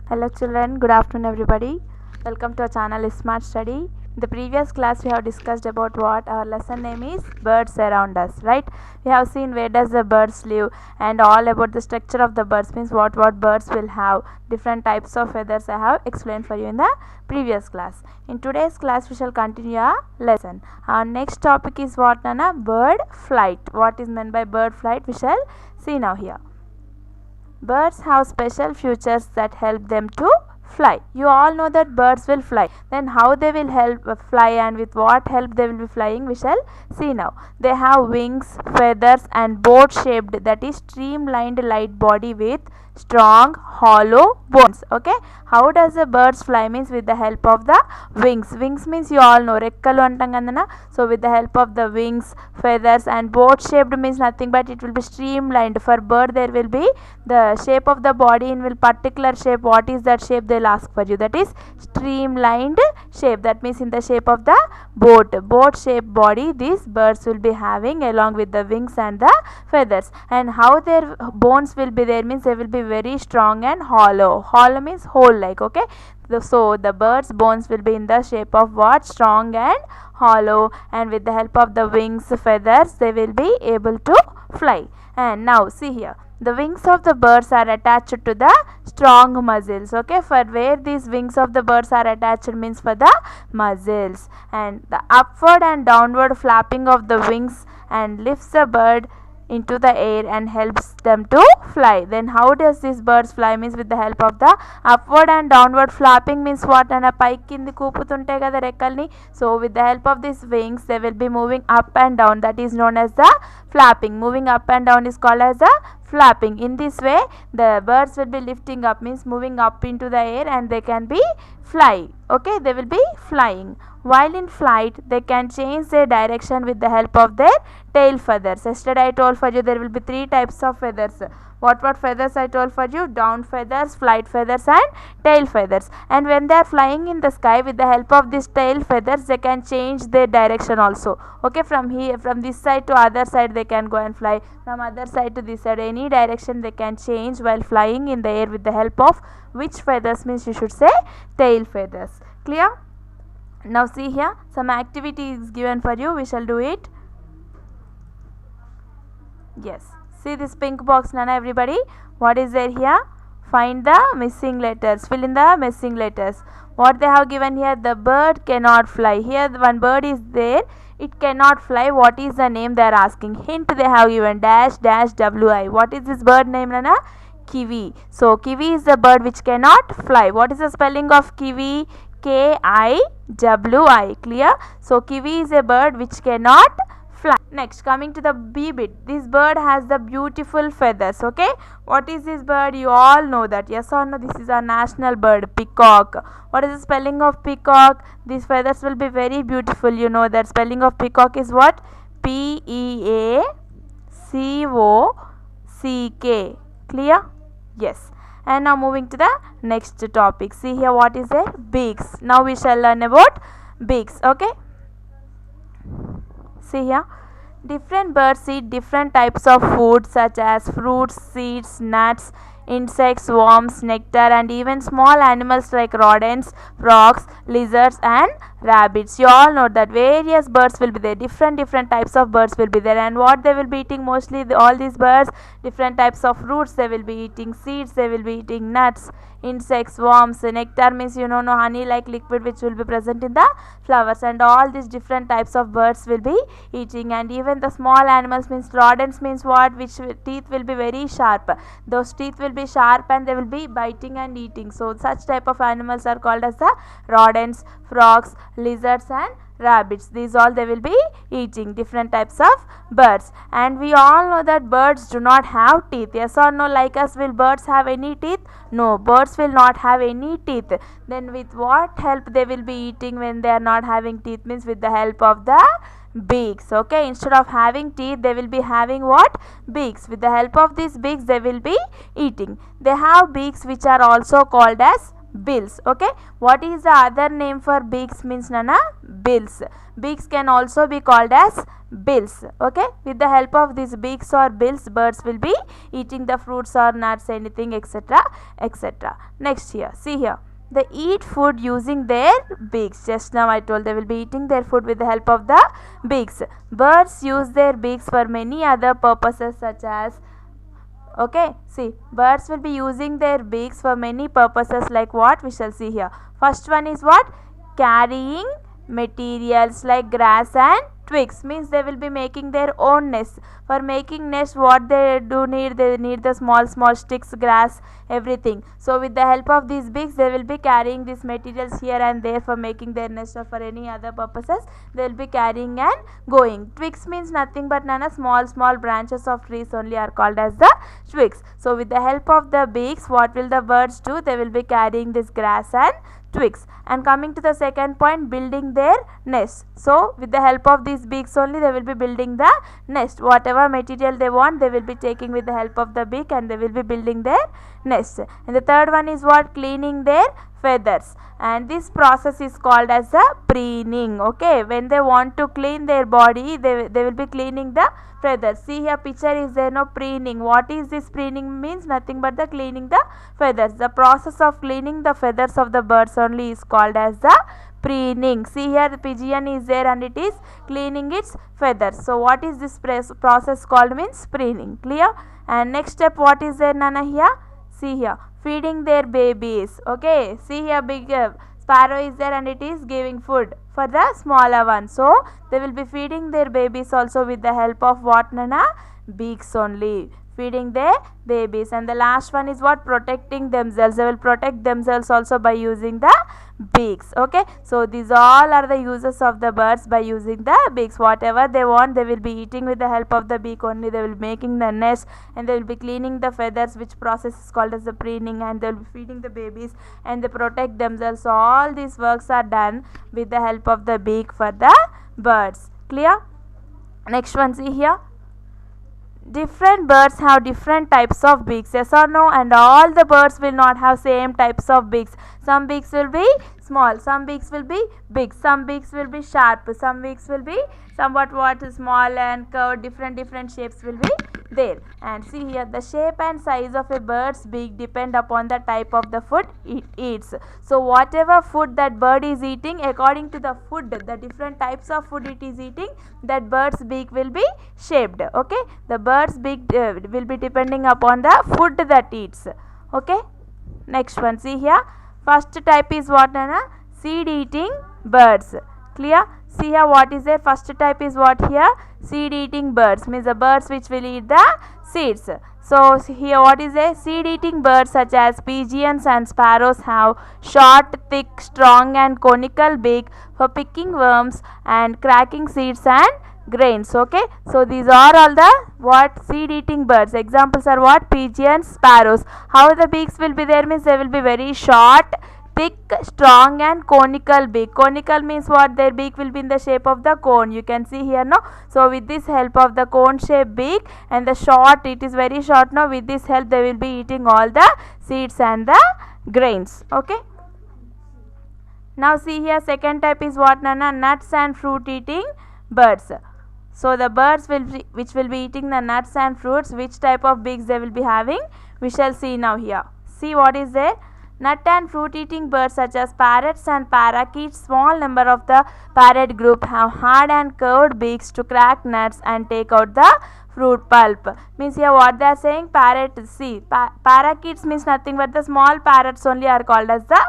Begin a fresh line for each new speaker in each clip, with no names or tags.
Hello children, good afternoon everybody. Welcome to our channel Smart Study. In the previous class we have discussed about what our lesson name is birds around us, right? We have seen where does the birds live and all about the structure of the birds, means what birds will have, different types of feathers I have explained for you in the previous class. In today's class we shall continue our lesson. Our next topic is what, Nana? Bird flight. What is meant by bird flight we shall see now here. Birds have special features that help them to fly. You all know that birds will fly. Then how they will help fly and with what help they will be flying we shall see now. They have wings, feathers and boat shaped, that is streamlined light body with strong hollow bones. Okay, how does the birds fly? Means with the help of the wings. Wings means you all know rekkalu antam kadana. So with the help of the wings, feathers and boat shaped means nothing but it will be streamlined. For bird there will be the shape of the body in will particular shape. What is that shape? They'll ask for you. That is streamlined shape. That means in the shape of the boat shaped body these birds will be having, along with the wings and the feathers. And how their bones will be there means they will be very strong and hollow. Hollow means hole like. Okay, so the birds bones will be in the shape of what? Strong and hollow, and with the help of the wings, feathers, they will be able to fly. And now see here, the wings of the birds are attached to the strong muscles. Okay, for where these wings of the birds are attached means for the muscles. And the upward and downward flapping of the wings and lifts the bird into the air and helps them to fly. Then how does these birds fly? Means with the help of the upward and downward flapping means what? And పైకి కింది కూపుతుంటాయి కదా రెక్కల్ని. So with the help of these wings they will be moving up and down, that is known as the flapping. Moving up and down is called as the flapping. In this way the birds will be lifting up, means moving up into the air, and they can be fly. Okay, they will be flying. While in flight they can change their direction with the help of their tail feathers. Yesterday I told for you there will be three types of feathers. What feathers I told for you? Down feathers, flight feathers and tail feathers. And when they are flying in the sky, with the help of these tail feathers they can change their direction also. Okay, from here, from this side to other side they can go and fly, from other side to this side, any direction they can change while flying in the air with the help of which feathers? Means you should say tail feathers. Clear? Now see here, some activity is given for you, we shall do it. Yes, see this pink box, Nana, everybody. What is there here? Find the missing letters, fill in the missing letters. What they have given here? The bird cannot fly. Here one bird is there, it cannot fly. What is the name they are asking? Hint they have given, dash dash wi. What is this bird name, Nana? Kiwi. So kiwi is the bird which cannot fly. What is the spelling of kiwi? Kiwi. Clear? So kiwi is a bird which cannot fly. Next, coming to the B bit, this bird has the beautiful feathers. Okay, what is this bird? You all know that, yes or no? This is our national bird, peacock. What is the spelling of peacock? These feathers will be very beautiful. You know that spelling of peacock is what? Peacock. Clear? Yes. And now moving to the next topic. See here, what is there? Beaks. Now we shall learn about beaks. Okay, see here, different birds eat different types of food such as fruits, seeds, nuts, insects, worms, nectar, and even small animals like rodents, frogs, lizards and rabbits. You all know that various birds will be there, different types of birds will be there. And what they will be eating mostly, all these birds, different types of fruits they will be eating, seeds they will be eating, nuts, insects, worms, nectar means you know no honey like liquid which will be present in the flowers, and all these different types of birds will be eating. And even the small animals means rodents means what? Which teeth will be very sharp. Those teeth will be sharp and they will be biting and eating. So such type of animals are called as the rodents, frogs, lizards and rabbits. These all they will be eating, different types of birds. And we all know that birds do not have teeth. Yes or no? Like us, will birds have any teeth? No, birds will not have any teeth. Then with what help they will be eating when they are not having teeth? Means with the help of the beaks. Okay, instead of having teeth they will be having what? Beaks. With the help of these beaks they will be eating. They have beaks which are also called as bills. Okay, what is the other name for beaks means nana? Bills. Beaks can also be called as bills. Okay, with the help of these beaks or bills, birds will be eating the fruits or nuts, anything, etc., etc. Next here, see here, they eat food using their beaks. Just now I told they will be eating their food with the help of the beaks. Birds use their beaks for many other purposes such as, okay, see, birds will be using their beaks for many purposes like what we shall see here. First one is what? Carrying materials like grass and twigs, means they will be making their own nest. For making nest, what they do need, they need the small sticks, grass, everything. So with the help of these beaks, they will be carrying these materials here and there for making their nest or for any other purposes. They will be carrying and going. Twigs means nothing but nana, small branches of trees only are called as the twigs. So with the help of the beaks, what will the birds do? They will be carrying this grass and twigs. And coming to the second point, building their nest. So with the help of these beaks only, they will be building the nest. Whatever material they want, they will be taking with the help of the beak and they will be building their nest. And the third one is what? Cleaning their feathers, and this process is called as a preening. Okay, when they want to clean their body, they will be cleaning the feathers. See here, picture is there, no? Preening. What is this preening? Means nothing but the cleaning the feathers. The process of cleaning the feathers of the birds only is called as the preening. See here, the pigeon is there and it is cleaning its feathers. So what is this process called? Means preening. Clear? And next step, what is there nana here? See here, feeding their babies. Okay, see here, big sparrow is there and it is giving food for the smaller one. So they will be feeding their babies also with the help of what nana? Beaks only. Feeding their babies. And the last one is what? Protecting themselves. They will protect themselves also by using the beaks. Okay, so these all are the uses of the birds by using the beaks. Whatever they want, they will be eating with the help of the beak only. They will be making the nest and they will be cleaning the feathers, which process is called as the preening, and they will be feeding the babies and they protect themselves. So all these works are done with the help of the beak for the birds. Clear? Next one, see here, different birds have different types of beaks. Yes or no? And all the birds will not have same types of beaks. Some beaks will be small, some beaks will be big, some beaks will be sharp, some beaks will be somewhat small and curved, different shapes will be there. And see here, the shape and size of a bird's beak depend upon the type of the food it eats. So whatever food that bird is eating, according to the food, the different types of food it is eating, that bird's beak will be shaped. Okay, the bird's beak will be depending upon the food that eats. Okay, next one, see here, first type is what nana? Seed eating birds. Clear? See here, what is there? First type is what here? Seed eating birds, means the birds which will eat the seeds. So here, what is a seed eating birds such as pigeons and sparrows have short, thick, strong and conical beak for picking worms and cracking seeds and grains. Okay, so these are all the what? Seed eating birds. Examples are what? Pigeons, sparrows. How the beaks will be there? Means they will be very short, thick, strong and conical beak. Conical means what? Their beak will be in the shape of the cone. You can see here, no? So with this help of the cone shaped beak and the short, it is very short, no? With this help they will be eating all the seeds and the grains. Okay, now see here, second type is what nana? Nuts and fruit eating birds. So the birds which will be eating the nuts and fruits, which type of beaks they will be having, we shall see now here. See what is there? Nut and fruit eating birds such as parrots and parakeets, small number of the parrot group, have hard and curved beaks to crack nuts and take out the fruit pulp. Means here what they are saying? Parrot, see, parakeets means nothing but the small parrots only are called as the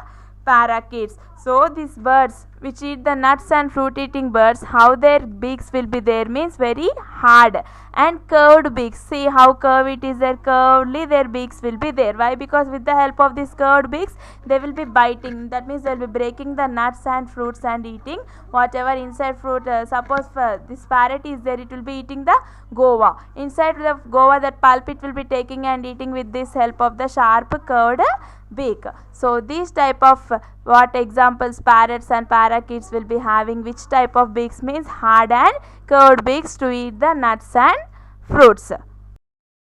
parakeets. So these birds which eat the nuts and fruit eating birds, how their beaks will be there? Means very hard and curved beaks. See how curved it is there, curvedly their beaks will be there. Why? Because with the help of these curved beaks they will be biting. That means they will be breaking the nuts and fruits and eating whatever inside fruit. Suppose this parrot is there, it will be eating the guava. Inside the guava, that pulp it will be taking and eating with this help of the sharp curved beak. So these type of what examples? Parrots and parakeets will be having which type of beaks? Means hard and curved beaks to eat the nuts and fruits.